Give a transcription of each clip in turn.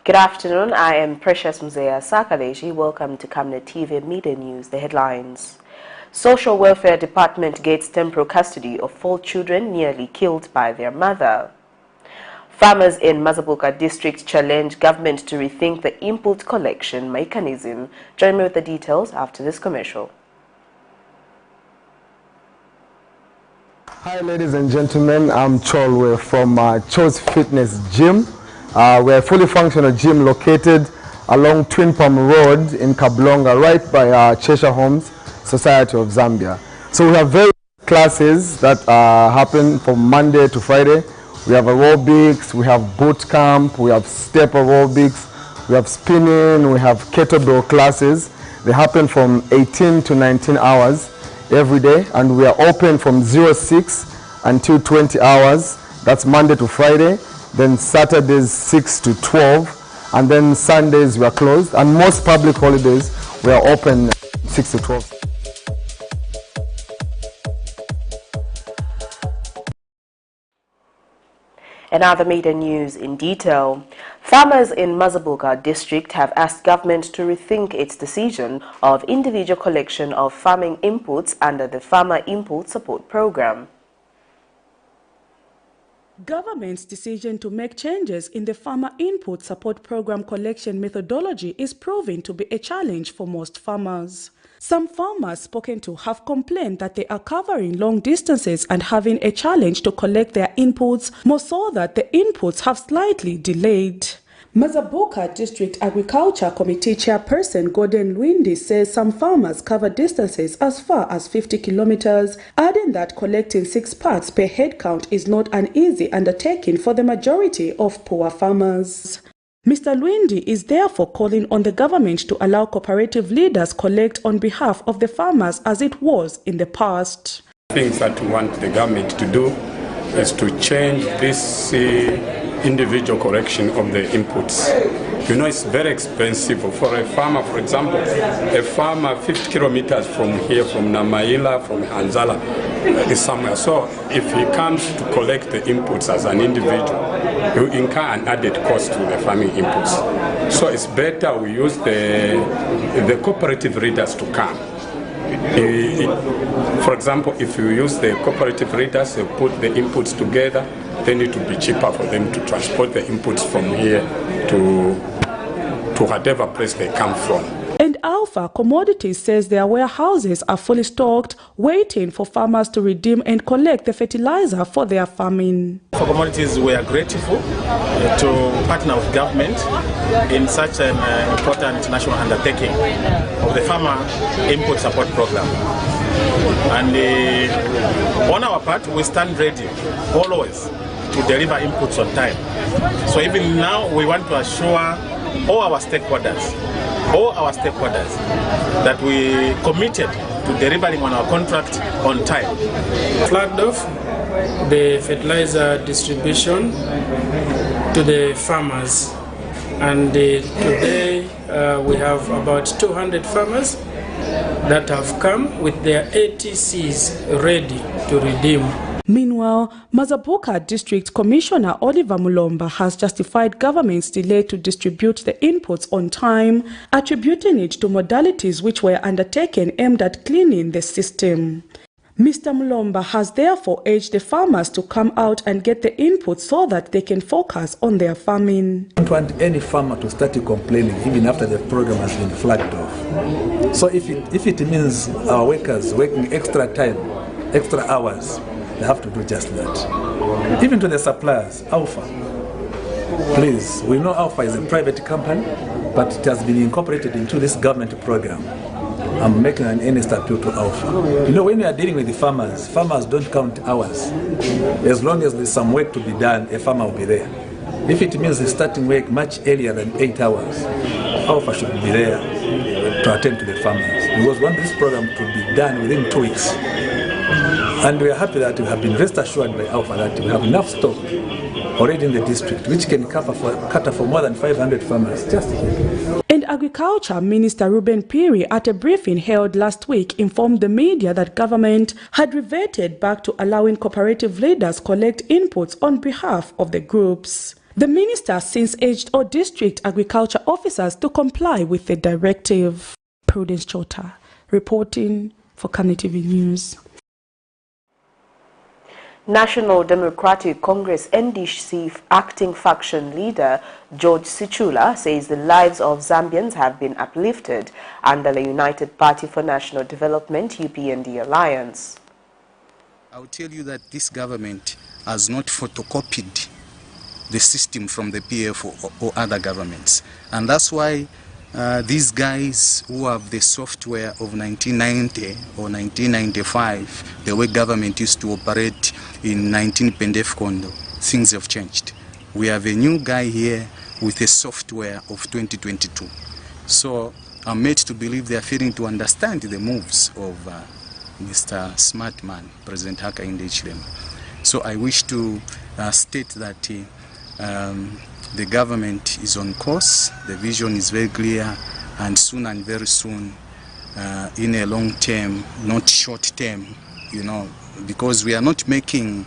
Good afternoon, I am Precious Mzea Sakaleji. Welcome to Camnet TV Midday News. The headlines. Social Welfare Department gets temporary custody of 4 children nearly killed by their mother. Farmers in MAZABUKA district challenge government to rethink the input collection mechanism. Join me with the details after this commercial. Hi ladies and gentlemen, I'm Cholwe from Cho's Fitness Gym. We're a fully functional gym located along Twin Palm Road in Kablonga, right by Cheshire Homes Society of Zambia. So we have various classes that happen from Monday to Friday. We have aerobics, we have boot camp, we have step aerobics, we have spinning, we have kettlebell classes. They happen from 18 to 19 hours every day, and we are open from 06 until 20 hours. That's Monday to Friday. Then Saturdays 6 to 12, and then Sundays we are closed, and most public holidays we are open 6 to 12. And other media news in detail. Farmers in MAZABUKA district have asked government to rethink its decision of individual collection of farming inputs under the Farmer Input Support Program. Government's decision to make changes in the Farmer Input Support Program collection methodology is proving to be a challenge for most farmers. Some farmers spoken to have complained that they are covering long distances and having a challenge to collect their inputs, more so that the inputs have slightly delayed. MAZABUKA District Agriculture Committee Chairperson Gordon Lwindi says some farmers cover distances as far as 50 kilometers, adding that collecting 6 parts per head count is not an easy undertaking for the majority of poor farmers. Mr. Lwindi is therefore calling on the government to allow cooperative leaders collect on behalf of the farmers as it was in the past. Things that we want the government to do is to change this individual collection of the inputs. You know, it's very expensive for a farmer. For example, a farmer 50 kilometers from here, from Namaila, from Anzala, is somewhere. So if he comes to collect the inputs as an individual, he will incur an added cost to the farming inputs. So it's better we use the cooperative readers to come. For example, if you use the cooperative readers, you put the inputs together, then it will be cheaper for them to transport the inputs from here to whatever place they come from. And Alpha Commodities says their warehouses are fully stocked, waiting for farmers to redeem and collect the fertilizer for their farming. For Commodities, we are grateful to partner with government in such an important national undertaking of the Farmer Input Support Program. And on our part, we stand ready always to deliver inputs on time. So even now, we want to assure all our stakeholders that we committed to delivering on our contract on time. Flagged off the fertilizer distribution to the farmers, and today we have about 200 farmers that have come with their ATCs ready to redeem. Meanwhile, MAZABUKA District Commissioner Oliver Mulomba has justified government's delay to distribute the inputs on time, attributing it to modalities which were undertaken aimed at cleaning the system. Mr. Mulomba has therefore urged the farmers to come out and get the inputs so that they can focus on their farming. I don't want any farmer to start complaining even after the program has been flagged off. So if it means our workers working extra time, extra hours, they have to do just that. Even to the suppliers, Alpha. Please, we know Alpha is a private company, but it has been incorporated into this government program. I'm making an earnest appeal to Alpha. You know, when we are dealing with the farmers don't count hours. As long as there's some work to be done, a farmer will be there. If it means he's starting work much earlier than 8 hours, Alpha should be there to attend to the farmers. Because we want this program to be done within 2 weeks. And we are happy that we have been rest assured by Alpha that we have enough stock already in the district, which can cater for more than 500 farmers just here. And Agriculture Minister Ruben Piri, at a briefing held last week, informed the media that government had reverted back to allowing cooperative leaders collect inputs on behalf of the groups. The minister has since urged all district agriculture officers to comply with the directive. Prudence Chota, reporting for Camnet TV News. National Democratic Congress NDC acting faction leader George Sichula says the lives of Zambians have been uplifted under the United Party for National Development UPND alliance. I will tell you that this government has not photocopied the system from the PF or other governments, and that's why these guys who have the software of 1990 or 1995, the way government used to operate in 19 Pendefkondo, things have changed. We have a new guy here with a software of 2022. So I'm made to believe they are failing to understand the moves of Mr. Smartman, President Hakainde Hichilema. So I wish to state that the government is on course, the vision is very clear, and soon and very soon, in a long term, not short term, you know, because we are not making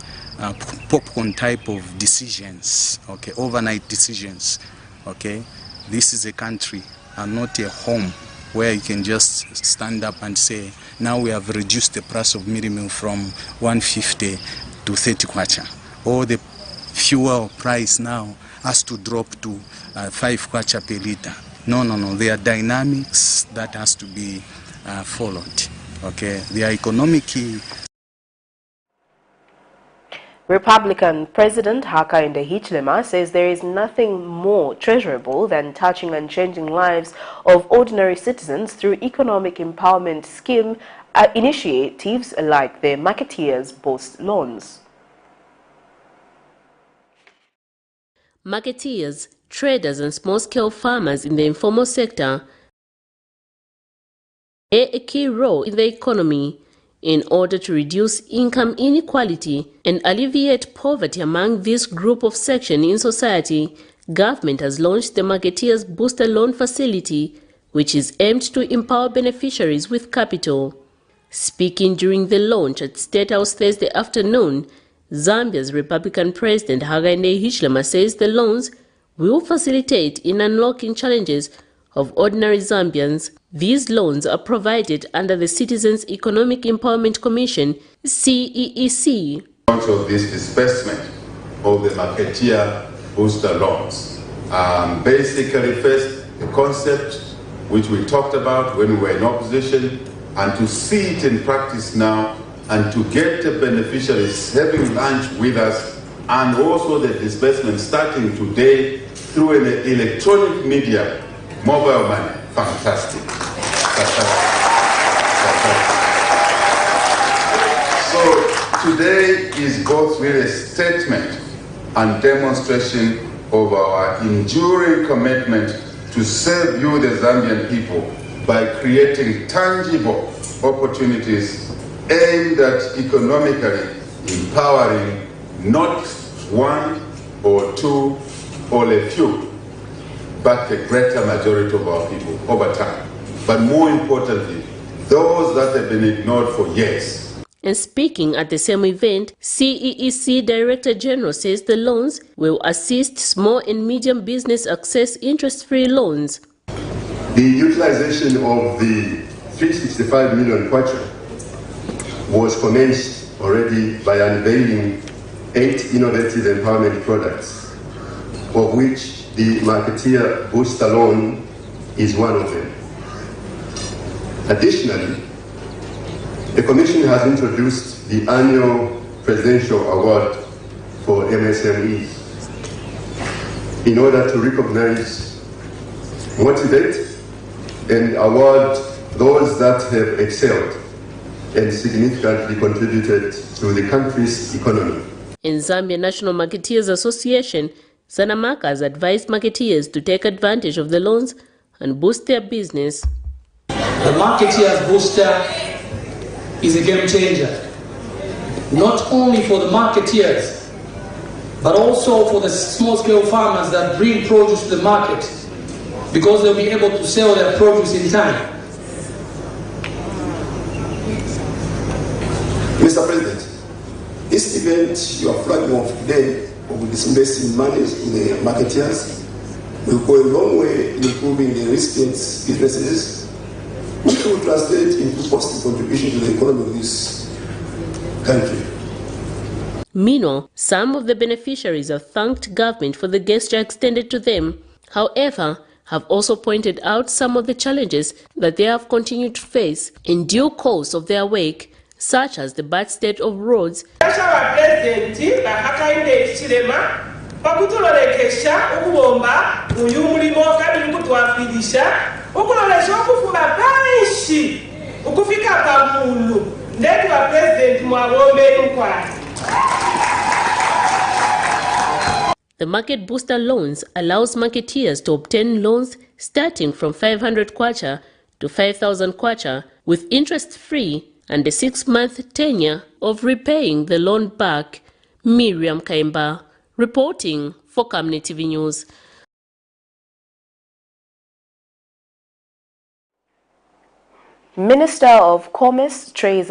popcorn type of decisions, okay, overnight decisions, okay. This is a country and not a home where you can just stand up and say, now we have reduced the price of meal from 150 to 30 kwacha, or the fuel price now has to drop to 5 kwacha per liter. No, no, no. There are dynamics that has to be followed. Okay, the economic. Republican President Hakainde Hichilema says there is nothing more treasurable than touching and changing lives of ordinary citizens through economic empowerment scheme initiatives like the Marketeers Boost loans. Marketeers, traders and small-scale farmers in the informal sector play a key role in the economy in order to reduce income inequality and alleviate poverty among this group of section in society. Government has launched the Marketeers Booster Loan Facility, which is aimed to empower beneficiaries with capital. Speaking during the launch at State House Thursday afternoon, Zambia's Republican President Hakainde Hichilema says the loans will facilitate in unlocking challenges of ordinary Zambians. These loans are provided under the Citizens Economic Empowerment Commission, CEEC. Launch of this disbursement of the Marketeer Booster loans. Basically, first, the concept which we talked about when we were in opposition, and to see it in practice now, and to get the beneficiaries having lunch with us, and also the disbursement starting today through an electronic media, mobile money. Fantastic. So today is both really a statement and demonstration of our enduring commitment to serve you, the Zambian people, by creating tangible opportunities aimed at economically empowering not one or two or a few, but the greater majority of our people over time. But more importantly, those that have been ignored for years. And speaking at the same event, CEEC Director General says the loans will assist small and medium business access interest-free loans. The utilization of the 365 million kwacha was commenced already by unveiling 8 innovative empowerment products, of which the Marketeer Booster Loan is one of them. Additionally, the Commission has introduced the annual Presidential Award for MSMEs in order to recognize, motivate, and award those that have excelled and significantly contributed to the country's economy. In Zambia National Marketeers Association, Zanamaka has advised marketeers to take advantage of the loans and boost their business. The Marketeers Booster is a game changer, not only for the marketeers, but also for the small-scale farmers that bring produce to the market, because they'll be able to sell their produce in time. Mr. President, this event you are flagging off today of disbursing money in the marketeers will go a long way in improving the recipients' businesses, which will translate into positive contribution to the economy of this country. Meanwhile, some of the beneficiaries have thanked government for the gesture extended to them. However, have also pointed out some of the challenges that they have continued to face in due course of their work, such as the bad state of roads, The Market Booster Loans allows marketeers to obtain loans starting from 500 kwacha to 5,000 kwacha with interest-free and a 6-month tenure of repaying the loan back. Miriam Kaimba, reporting for Camnet TV News. Minister of Commerce, Trade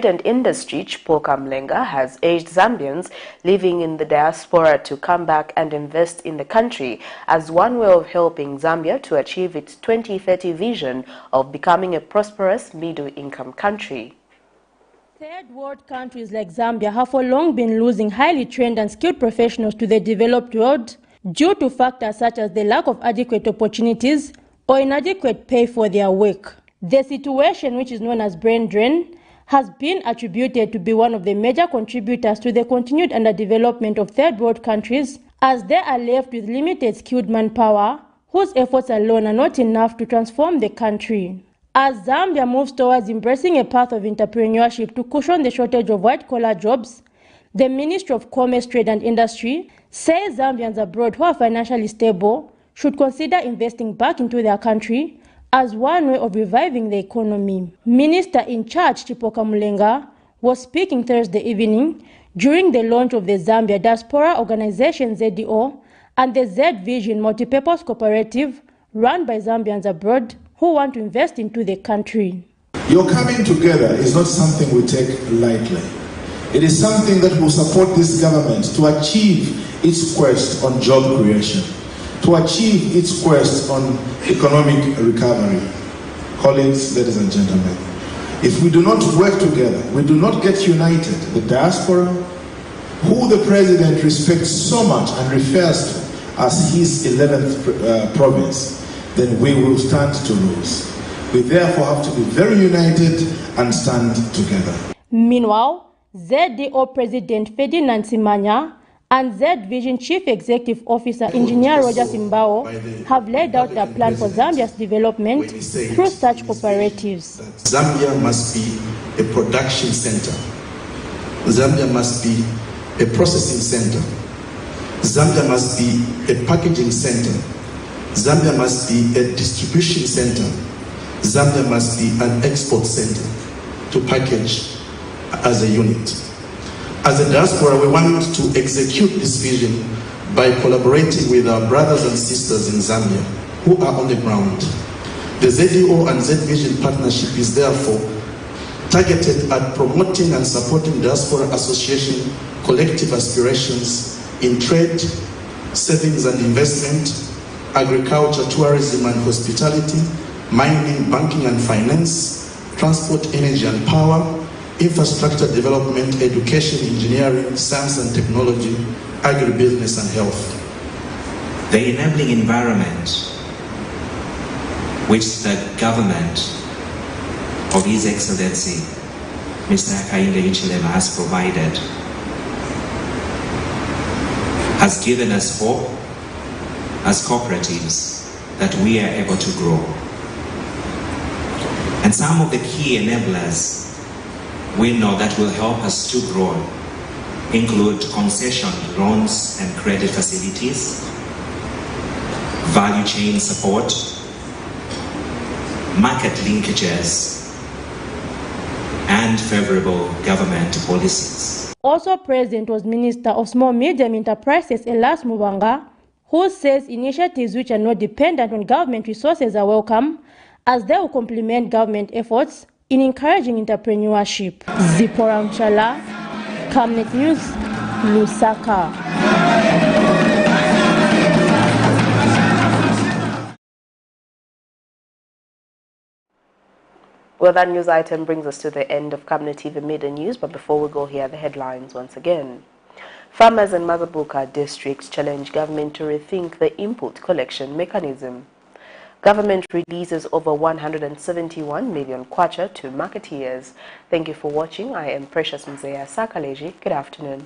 and Industry, Chipoka Mlenga, has urged Zambians living in the diaspora to come back and invest in the country as one way of helping Zambia to achieve its 2030 vision of becoming a prosperous middle-income country. Third world countries like Zambia have for long been losing highly trained and skilled professionals to the developed world due to factors such as the lack of adequate opportunities or inadequate pay for their work. The situation, which is known as brain drain, has been attributed to be one of the major contributors to the continued underdevelopment of third world countries, as they are left with limited skilled manpower, whose efforts alone are not enough to transform the country. As Zambia moves towards embracing a path of entrepreneurship to cushion the shortage of white-collar jobs, the Ministry of Commerce, Trade and Industry says Zambians abroad who are financially stable should consider investing back into their country as one way of reviving the economy. Minister in charge Chipoka Mlenga was speaking Thursday evening during the launch of the Zambia Diaspora Organization ZDO and the Z Vision Multipurpose Cooperative run by Zambians abroad who want to invest into the country. Your coming together is not something we take lightly. It is something that will support this government to achieve its quest on job creation, to achieve its quest on economic recovery. Colleagues, ladies and gentlemen, if we do not work together, we do not get united, the diaspora, who the president respects so much and refers to as his 11th province, then we will stand to lose. We therefore have to be very united and stand together. Meanwhile, ZDO President Ferdinand Simanya and Z Vision Chief Executive Officer Engineer Roger Simbao have laid out their plan for Zambia's development through such cooperatives. Zambia must be a production center. Zambia must be a processing center. Zambia must be a packaging center. Zambia must be a distribution center. Zambia must be an export center to package as a unit. As a diaspora, we want to execute this vision by collaborating with our brothers and sisters in Zambia who are on the ground. The ZDO and Z Vision partnership is therefore targeted at promoting and supporting diaspora association collective aspirations in trade, savings and investment, agriculture, tourism and hospitality, mining, banking and finance, transport, energy and power, infrastructure development, education, engineering, science and technology, agribusiness and health. The enabling environment which the government of His Excellency Mr. Hakainde Hichilema has provided has given us hope as cooperatives that we are able to grow. And some of the key enablers we know that will help us to grow include concession loans and credit facilities, value chain support, market linkages, and favorable government policies. Also present was Minister of Small Medium Enterprises Elas Mubanga, who says initiatives which are not dependent on government resources are welcome, as they will complement government efforts in encouraging entrepreneurship. Zipporah Mchala, Camnet News, Lusaka. Well, that news item brings us to the end of Camnet TV Midday News, but before we go, here are the headlines once again. Farmers in MAZABUKA districts challenge government to rethink the input collection mechanism. Government releases over 171 million KWACHA to marketeers. Thank you for watching. I am Precious Mzea Sakaleji. Good afternoon.